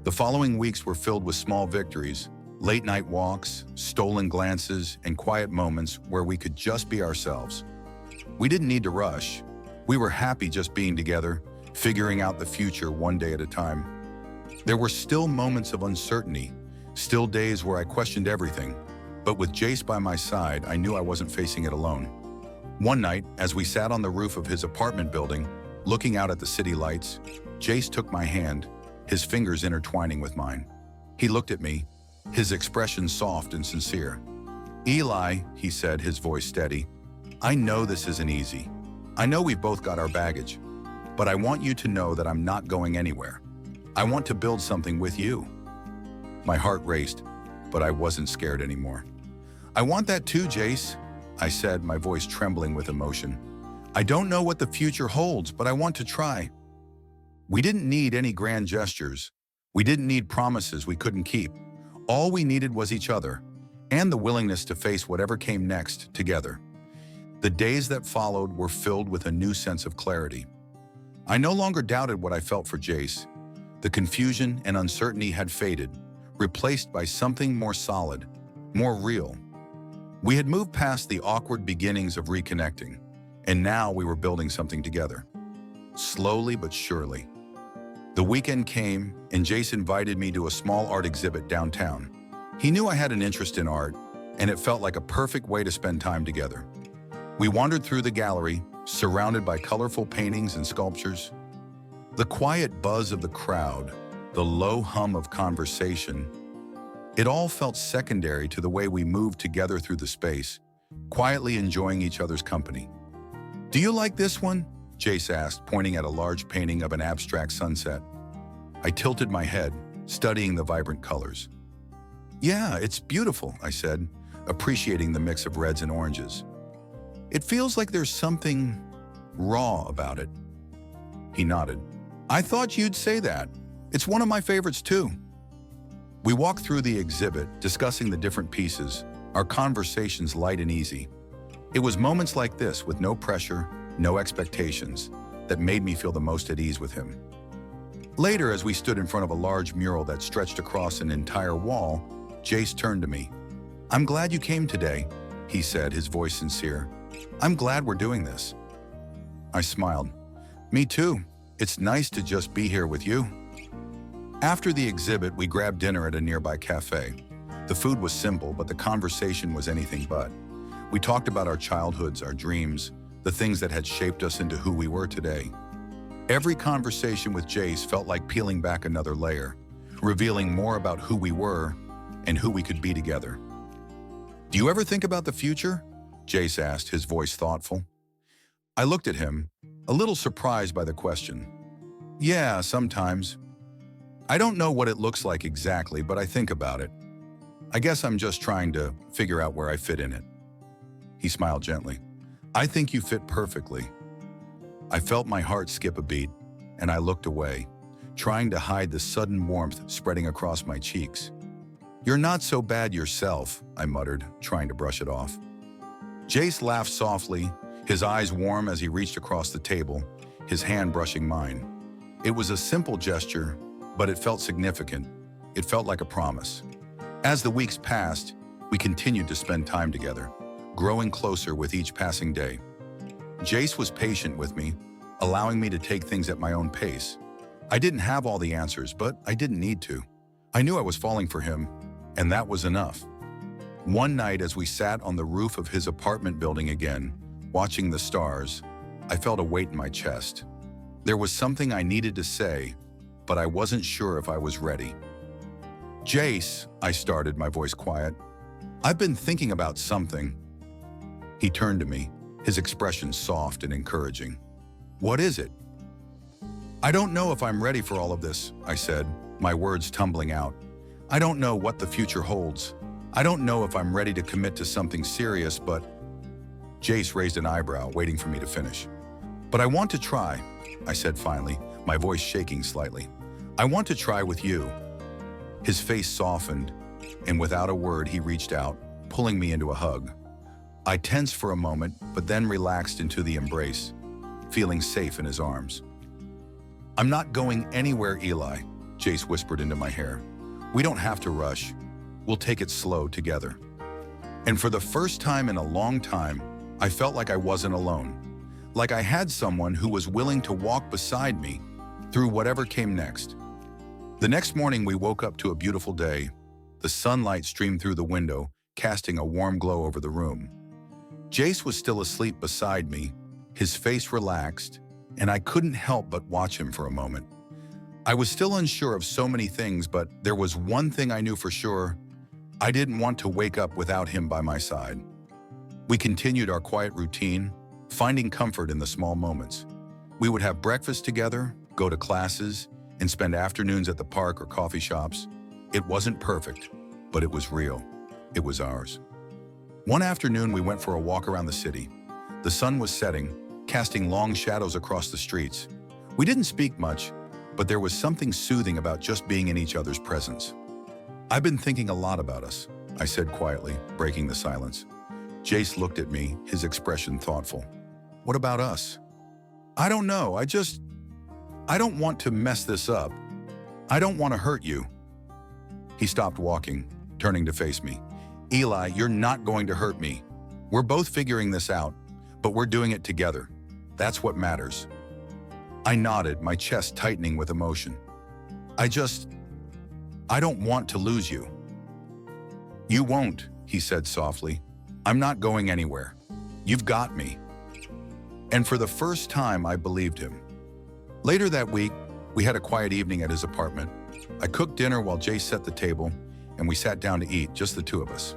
The following weeks were filled with small victories, late-night walks, stolen glances, and quiet moments where we could just be ourselves. We didn't need to rush. We were happy just being together, figuring out the future one day at a time. There were still moments of uncertainty, still days where I questioned everything. But with Jace by my side, I knew I wasn't facing it alone. One night, as we sat on the roof of his apartment building, looking out at the city lights, Jace took my hand, his fingers intertwining with mine. He looked at me, his expression soft and sincere. "Eli," he said, his voice steady, "I know this isn't easy. I know we've both got our baggage, but I want you to know that I'm not going anywhere. I want to build something with you." My heart raced, but I wasn't scared anymore. "I want that too, Jace," I said, my voice trembling with emotion. "I don't know what the future holds, but I want to try." We didn't need any grand gestures. We didn't need promises we couldn't keep. All we needed was each other, and the willingness to face whatever came next together. The days that followed were filled with a new sense of clarity. I no longer doubted what I felt for Jace. The confusion and uncertainty had faded, replaced by something more solid, more real. We had moved past the awkward beginnings of reconnecting, and now we were building something together. Slowly but surely. The weekend came, and Jace invited me to a small art exhibit downtown. He knew I had an interest in art, and it felt like a perfect way to spend time together. We wandered through the gallery, surrounded by colorful paintings and sculptures. The quiet buzz of the crowd, the low hum of conversation, it all felt secondary to the way we moved together through the space, quietly enjoying each other's company. "Do you like this one?" Jace asked, pointing at a large painting of an abstract sunset. I tilted my head, studying the vibrant colors. "Yeah, it's beautiful," I said, appreciating the mix of reds and oranges. "It feels like there's something raw about it." He nodded. "I thought you'd say that. It's one of my favorites too." We walked through the exhibit, discussing the different pieces, our conversations light and easy. It was moments like this, with no pressure, no expectations, that made me feel the most at ease with him. Later, as we stood in front of a large mural that stretched across an entire wall, Jace turned to me. "I'm glad you came today," he said, his voice sincere. "I'm glad we're doing this." I smiled. "Me too. It's nice to just be here with you." After the exhibit, we grabbed dinner at a nearby cafe. The food was simple, but the conversation was anything but. We talked about our childhoods, our dreams, the things that had shaped us into who we were today. Every conversation with Jace felt like peeling back another layer, revealing more about who we were and who we could be together. "Do you ever think about the future?" Jace asked, his voice thoughtful. I looked at him, a little surprised by the question. "Yeah, sometimes. I don't know what it looks like exactly, but I think about it. I guess I'm just trying to figure out where I fit in it." He smiled gently. "I think you fit perfectly." I felt my heart skip a beat, and I looked away, trying to hide the sudden warmth spreading across my cheeks. "You're not so bad yourself," I muttered, trying to brush it off. Jace laughed softly, his eyes warm as he reached across the table, his hand brushing mine. It was a simple gesture, but it felt significant. It felt like a promise. As the weeks passed, we continued to spend time together, growing closer with each passing day. Jace was patient with me, allowing me to take things at my own pace. I didn't have all the answers, but I didn't need to. I knew I was falling for him, and that was enough. One night, as we sat on the roof of his apartment building again, watching the stars, I felt a weight in my chest. There was something I needed to say, but I wasn't sure if I was ready. "Jace," I started, my voice quiet, "I've been thinking about something." He turned to me, his expression soft and encouraging. "What is it?" "I don't know if I'm ready for all of this," I said, my words tumbling out. "I don't know what the future holds. I don't know if I'm ready to commit to something serious, but..." Jace raised an eyebrow, waiting for me to finish. "But I want to try," I said finally, my voice shaking slightly. "I want to try with you." His face softened, and without a word, he reached out, pulling me into a hug. I tensed for a moment, but then relaxed into the embrace, feeling safe in his arms. "I'm not going anywhere, Eli," Jace whispered into my hair. "We don't have to rush. We'll take it slow together." And for the first time in a long time, I felt like I wasn't alone, like I had someone who was willing to walk beside me through whatever came next. The next morning, we woke up to a beautiful day. The sunlight streamed through the window, casting a warm glow over the room. Jace was still asleep beside me, his face relaxed, and I couldn't help but watch him for a moment. I was still unsure of so many things, but there was one thing I knew for sure. I didn't want to wake up without him by my side. We continued our quiet routine, finding comfort in the small moments. We would have breakfast together, go to classes, and spend afternoons at the park or coffee shops. It wasn't perfect, but it was real. It was ours. One afternoon, we went for a walk around the city. The sun was setting, casting long shadows across the streets. We didn't speak much, but there was something soothing about just being in each other's presence. "I've been thinking a lot about us," I said quietly, breaking the silence. Jace looked at me, his expression thoughtful. "What about us?" "I don't know, I don't want to mess this up. I don't want to hurt you." He stopped walking, turning to face me. "Eli, you're not going to hurt me. We're both figuring this out, but we're doing it together. That's what matters." I nodded, my chest tightening with emotion. I don't want to lose you." "You won't," he said softly. "I'm not going anywhere. You've got me." And for the first time, I believed him. Later that week, we had a quiet evening at his apartment. I cooked dinner while Jace set the table, and we sat down to eat, just the two of us.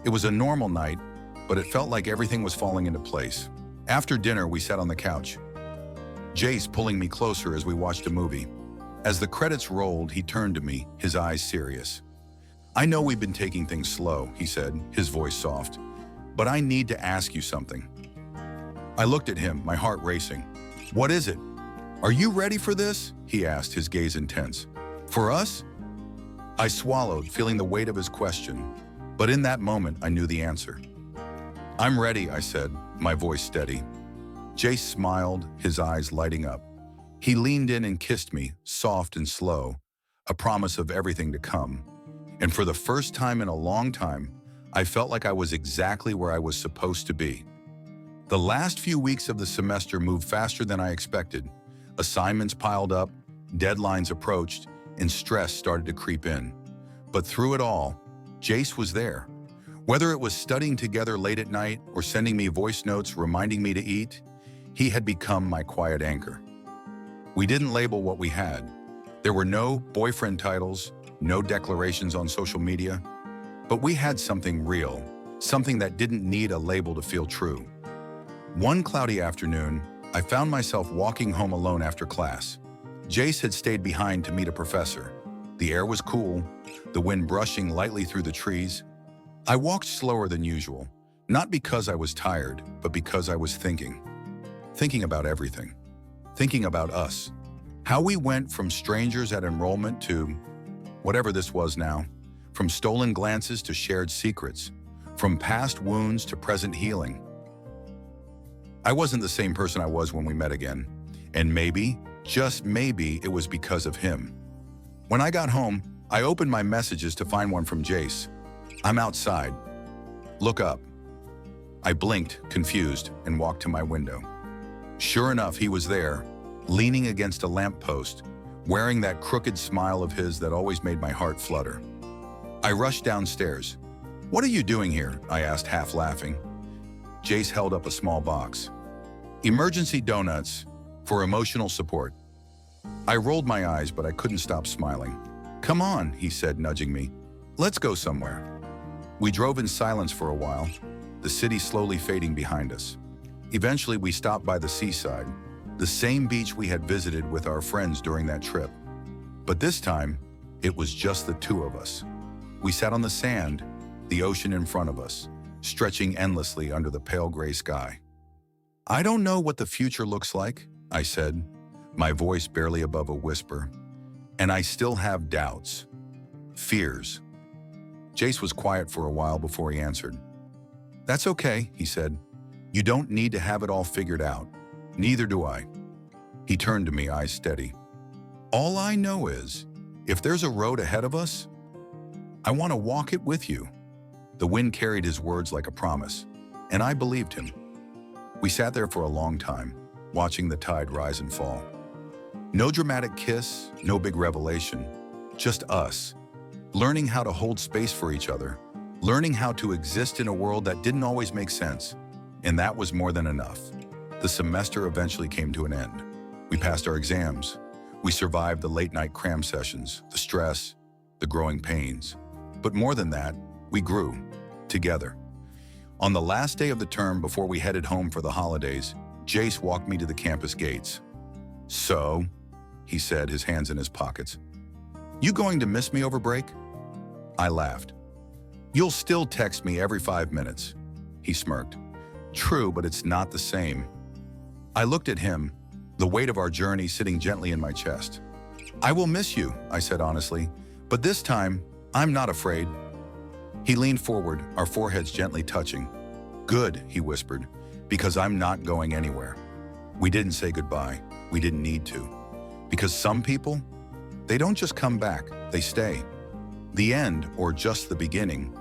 It was a normal night, but it felt like everything was falling into place. After dinner, we sat on the couch, Jace pulling me closer as we watched a movie. As the credits rolled, he turned to me, his eyes serious. "I know we've been taking things slow," he said, his voice soft, "but I need to ask you something." I looked at him, my heart racing. "What is it?" "Are you ready for this?" he asked, his gaze intense. "For us?" I swallowed, feeling the weight of his question, but in that moment, I knew the answer. "I'm ready," I said, my voice steady. Jace smiled, his eyes lighting up. He leaned in and kissed me, soft and slow, a promise of everything to come. And for the first time in a long time, I felt like I was exactly where I was supposed to be. The last few weeks of the semester moved faster than I expected. Assignments piled up, deadlines approached, and stress started to creep in. But through it all, Jace was there. Whether it was studying together late at night or sending me voice notes reminding me to eat, he had become my quiet anchor. We didn't label what we had. There were no boyfriend titles, no declarations on social media, but we had something real, something that didn't need a label to feel true. One cloudy afternoon, I found myself walking home alone after class. Jace had stayed behind to meet a professor. The air was cool, the wind brushing lightly through the trees. I walked slower than usual, not because I was tired, but because I was thinking about everything. Thinking about us. How we went from strangers at enrollment to whatever this was now. From stolen glances to shared secrets. From past wounds to present healing. I wasn't the same person I was when we met again. And maybe, just maybe, it was because of him. When I got home, I opened my messages to find one from Jace. "I'm outside. Look up." I blinked, confused, and walked to my window. Sure enough, he was there, leaning against a lamppost, wearing that crooked smile of his that always made my heart flutter. I rushed downstairs. "What are you doing here?" I asked, half laughing. Jace held up a small box. "Emergency donuts for emotional support." I rolled my eyes, but I couldn't stop smiling. "Come on," he said, nudging me. "Let's go somewhere." We drove in silence for a while, the city slowly fading behind us. Eventually, we stopped by the seaside, the same beach we had visited with our friends during that trip. But this time, it was just the two of us. We sat on the sand, the ocean in front of us, stretching endlessly under the pale gray sky. "I don't know what the future looks like," I said, my voice barely above a whisper. "And I still have doubts, fears." Jace was quiet for a while before he answered. "That's okay," he said. "You don't need to have it all figured out. Neither do I." He turned to me, eyes steady. "All I know is, if there's a road ahead of us, I want to walk it with you." The wind carried his words like a promise, and I believed him. We sat there for a long time, watching the tide rise and fall. No dramatic kiss, no big revelation, just us, learning how to hold space for each other, learning how to exist in a world that didn't always make sense. And that was more than enough. The semester eventually came to an end. We passed our exams. We survived the late-night cram sessions, the stress, the growing pains. But more than that, we grew, together. On the last day of the term before we headed home for the holidays, Jace walked me to the campus gates. "So," he said, his hands in his pockets, "you going to miss me over break?" I laughed. "You'll still text me every 5 minutes." He smirked. "True, but it's not the same." I looked at him, the weight of our journey sitting gently in my chest. "I will miss you," I said honestly, "but this time, I'm not afraid." He leaned forward, our foreheads gently touching. "Good," he whispered, "because I'm not going anywhere." We didn't say goodbye. We didn't need to. Because some people, they don't just come back, they stay. The end, or just the beginning,